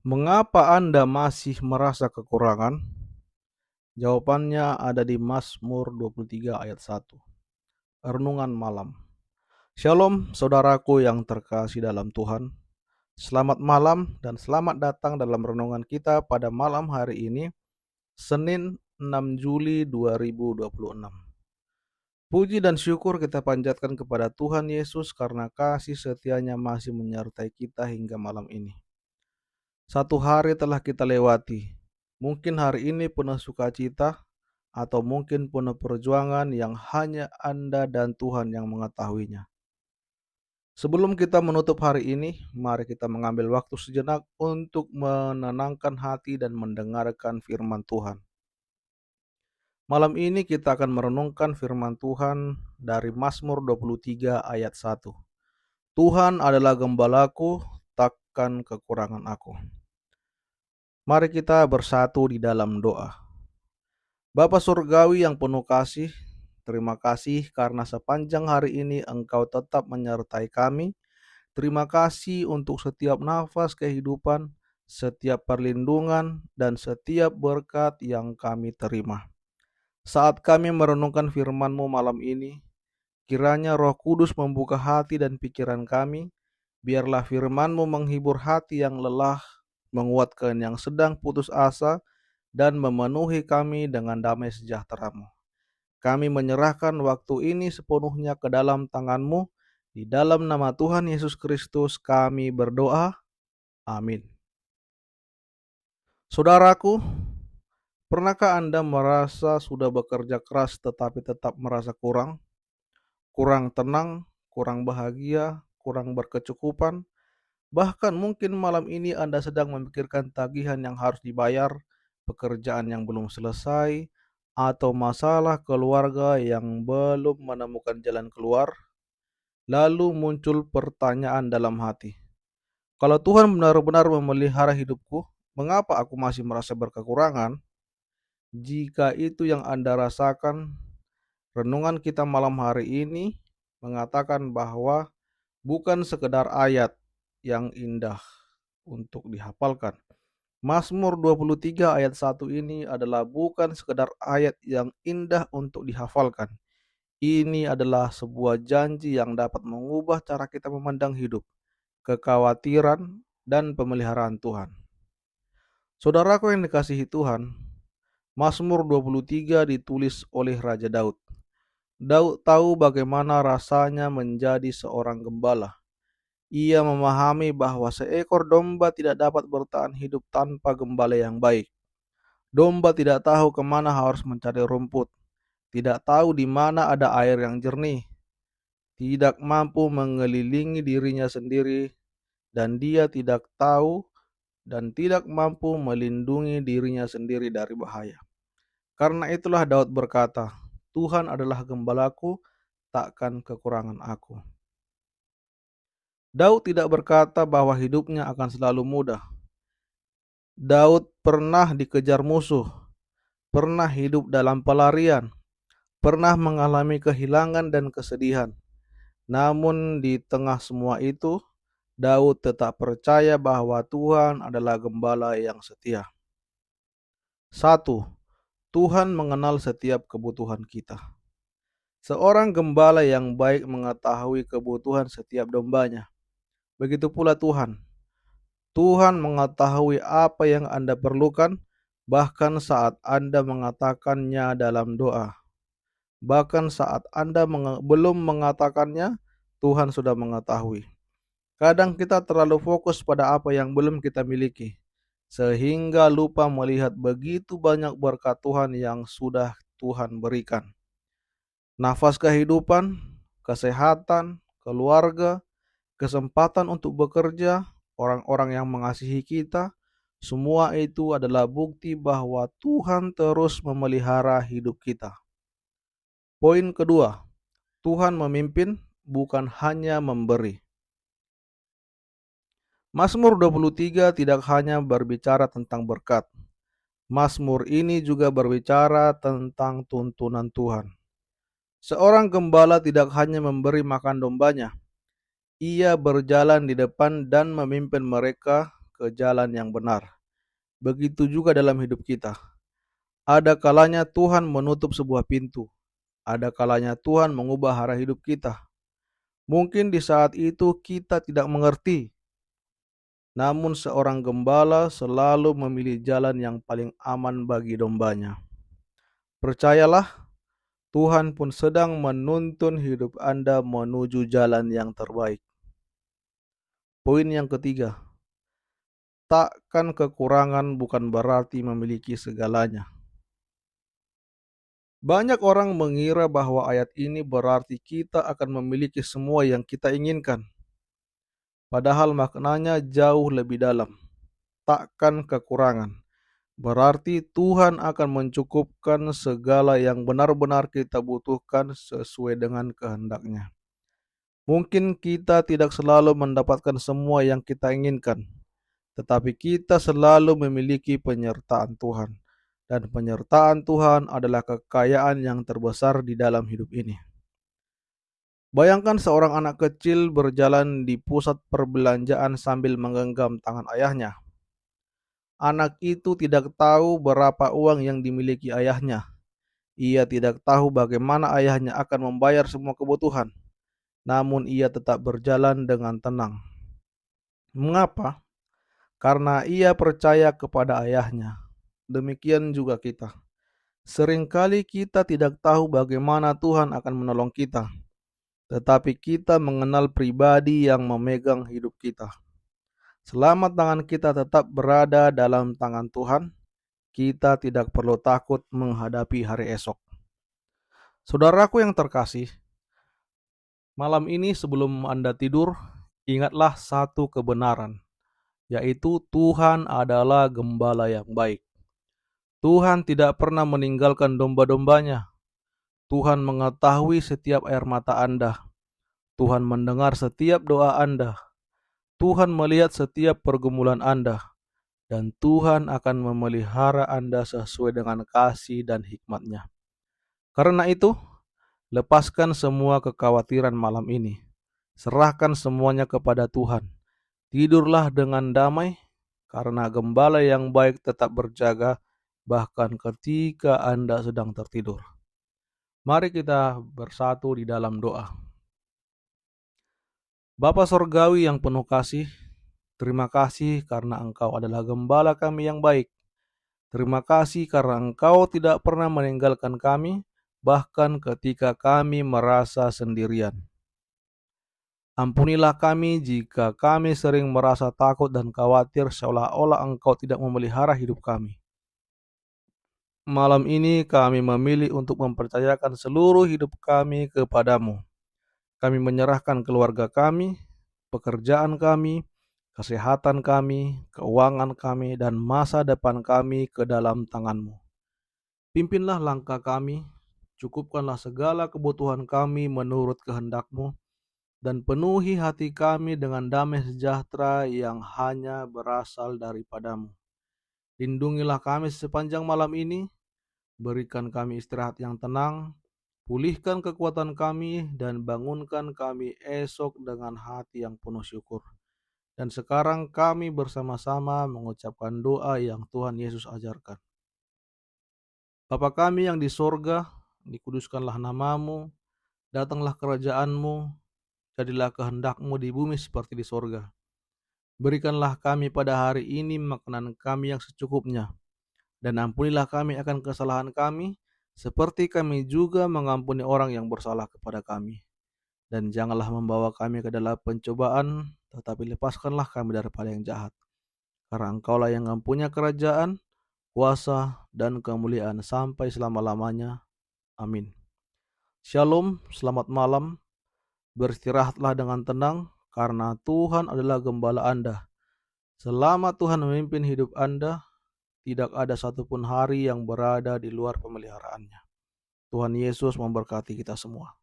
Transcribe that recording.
Mengapa Anda masih merasa kekurangan? Jawabannya ada di Mazmur 23 ayat 1. Renungan malam. Shalom saudaraku yang terkasih dalam Tuhan. Selamat malam dan selamat datang dalam renungan kita pada malam hari ini, Senin 6 Juli 2026. Puji dan syukur kita panjatkan kepada Tuhan Yesus karena kasih setianya masih menyertai kita hingga malam ini. Satu hari telah kita lewati. Mungkin hari ini penuh sukacita, atau mungkin penuh perjuangan yang hanya Anda dan Tuhan yang mengetahuinya. Sebelum kita menutup hari ini, mari kita mengambil waktu sejenak untuk menenangkan hati dan mendengarkan firman Tuhan. Malam ini kita akan merenungkan firman Tuhan dari Mazmur 23 ayat 1. Tuhan adalah gembalaku, takkan kekurangan aku. Mari kita bersatu di dalam doa. Bapa Surgawi yang penuh kasih, terima kasih karena sepanjang hari ini Engkau tetap menyertai kami. Terima kasih untuk setiap nafas kehidupan, setiap perlindungan, dan setiap berkat yang kami terima. Saat kami merenungkan firman-Mu malam ini, kiranya Roh Kudus membuka hati dan pikiran kami. Biarlah firman-Mu menghibur hati yang lelah, menguatkan yang sedang putus asa, dan memenuhi kami dengan damai sejahtera-Mu. Kami menyerahkan waktu ini sepenuhnya ke dalam tangan-Mu. Di dalam nama Tuhan Yesus Kristus kami berdoa. Amin. Saudaraku, pernahkah Anda merasa sudah bekerja keras tetapi tetap merasa kurang tenang, kurang bahagia, kurang berkecukupan? Bahkan mungkin malam ini Anda sedang memikirkan tagihan yang harus dibayar, pekerjaan yang belum selesai, atau masalah keluarga yang belum menemukan jalan keluar. Lalu muncul pertanyaan dalam hati. Kalau Tuhan benar-benar memelihara hidupku, mengapa aku masih merasa berkekurangan? Jika itu yang Anda rasakan, renungan kita malam hari ini mengatakan bahwa bukan sekedar ayat yang indah untuk dihafalkan. Mazmur 23 ayat 1 ini adalah bukan sekedar ayat yang indah untuk dihafalkan. Ini adalah sebuah janji yang dapat mengubah cara kita memandang hidup, kekhawatiran, dan pemeliharaan Tuhan. Saudaraku yang dikasihi Tuhan, Mazmur 23 ditulis oleh Raja Daud. Daud tahu bagaimana rasanya menjadi seorang gembala. Ia memahami bahwa seekor domba tidak dapat bertahan hidup tanpa gembala yang baik. Domba tidak tahu kemana harus mencari rumput, tidak tahu di mana ada air yang jernih, tidak mampu mengelilingi dirinya sendiri, dan dia tidak tahu dan tidak mampu melindungi dirinya sendiri dari bahaya. Karena itulah Daud berkata, Tuhan adalah gembalaku, takkan kekurangan aku. Daud tidak berkata bahwa hidupnya akan selalu mudah. Daud pernah dikejar musuh, pernah hidup dalam pelarian, pernah mengalami kehilangan dan kesedihan. Namun di tengah semua itu, Daud tetap percaya bahwa Tuhan adalah gembala yang setia. 1. Tuhan mengenal setiap kebutuhan kita. Seorang gembala yang baik mengetahui kebutuhan setiap dombanya. Begitu pula Tuhan. Tuhan mengetahui apa yang Anda perlukan, bahkan saat Anda mengatakannya dalam doa. Bahkan saat Anda belum mengatakannya, Tuhan sudah mengetahui. Kadang kita terlalu fokus pada apa yang belum kita miliki, sehingga lupa melihat begitu banyak berkat Tuhan yang sudah Tuhan berikan. Nafas kehidupan, kesehatan, keluarga, kesempatan untuk bekerja, orang-orang yang mengasihi kita, semua itu adalah bukti bahwa Tuhan terus memelihara hidup kita. Poin kedua, Tuhan memimpin, bukan hanya memberi. Mazmur 23 tidak hanya berbicara tentang berkat. Mazmur ini juga berbicara tentang tuntunan Tuhan. Seorang gembala tidak hanya memberi makan dombanya, ia berjalan di depan dan memimpin mereka ke ke jalan yang benar. Begitu juga dalam hidup kita. Ada kalanya Tuhan menutup sebuah pintu. Ada kalanya Tuhan mengubah arah hidup kita. Mungkin di saat itu kita tidak mengerti, namun seorang gembala selalu memilih jalan yang paling aman bagi dombanya. Percayalah, Tuhan pun sedang menuntun hidup Anda menuju jalan yang terbaik. Poin yang ketiga, takkan kekurangan bukan berarti memiliki segalanya. Banyak orang mengira bahwa ayat ini berarti kita akan memiliki semua yang kita inginkan. Padahal maknanya jauh lebih dalam. Takkan kekurangan berarti Tuhan akan mencukupkan segala yang benar-benar kita butuhkan sesuai dengan kehendak-Nya. Mungkin kita tidak selalu mendapatkan semua yang kita inginkan, tetapi kita selalu memiliki penyertaan Tuhan. Dan penyertaan Tuhan adalah kekayaan yang terbesar di dalam hidup ini. Bayangkan seorang anak kecil berjalan di pusat perbelanjaan sambil menggenggam tangan ayahnya. Anak itu tidak tahu berapa uang yang dimiliki ayahnya. Ia tidak tahu bagaimana ayahnya akan membayar semua kebutuhan. Namun ia tetap berjalan dengan tenang. Mengapa? Karena ia percaya kepada ayahnya. Demikian juga kita. Seringkali kita tidak tahu bagaimana Tuhan akan menolong kita, tetapi kita mengenal pribadi yang memegang hidup kita. Selama tangan kita tetap berada dalam tangan Tuhan, kita tidak perlu takut menghadapi hari esok. Saudaraku yang terkasih, malam ini sebelum Anda tidur, ingatlah satu kebenaran, yaitu Tuhan adalah gembala yang baik. Tuhan tidak pernah meninggalkan domba-dombanya. Tuhan mengetahui setiap air mata Anda. Tuhan mendengar setiap doa Anda. Tuhan melihat setiap pergumulan Anda. Dan Tuhan akan memelihara Anda sesuai dengan kasih dan hikmat-Nya. Karena itu, lepaskan semua kekhawatiran malam ini. Serahkan semuanya kepada Tuhan. Tidurlah dengan damai, karena gembala yang baik tetap berjaga bahkan ketika Anda sedang tertidur. Mari kita bersatu di dalam doa. Bapa Sorgawi yang penuh kasih, terima kasih karena Engkau adalah gembala kami yang baik. Terima kasih karena Engkau tidak pernah meninggalkan kami, bahkan ketika kami merasa sendirian. Ampunilah kami jika kami sering merasa takut dan khawatir seolah-olah Engkau tidak memelihara hidup kami. Malam ini kami memilih untuk mempercayakan seluruh hidup kami kepadamu. Kami menyerahkan keluarga kami, pekerjaan kami, kesehatan kami, keuangan kami, dan masa depan kami ke dalam tangan-Mu. Pimpinlah langkah kami, cukupkanlah segala kebutuhan kami menurut kehendak-Mu, dan penuhi hati kami dengan damai sejahtera yang hanya berasal daripada-Mu. Lindungilah kami sepanjang malam ini, berikan kami istirahat yang tenang, pulihkan kekuatan kami, dan bangunkan kami esok dengan hati yang penuh syukur. Dan sekarang kami bersama-sama mengucapkan doa yang Tuhan Yesus ajarkan. Bapa kami yang di sorga, dikuduskanlah nama-Mu, datanglah kerajaan-Mu, jadilah kehendak-Mu di bumi seperti di sorga. Berikanlah kami pada hari ini makanan kami yang secukupnya, dan ampunilah kami akan kesalahan kami, seperti kami juga mengampuni orang yang bersalah kepada kami. Dan janganlah membawa kami ke dalam pencobaan, tetapi lepaskanlah kami daripada yang jahat. Karena Engkaulah yang mempunyai kerajaan, kuasa, dan kemuliaan sampai selama-lamanya. Amin. Shalom, selamat malam. Beristirahatlah dengan tenang, karena Tuhan adalah gembala Anda. Selama Tuhan memimpin hidup Anda, tidak ada satupun hari yang berada di luar pemeliharaannya. Tuhan Yesus memberkati kita semua.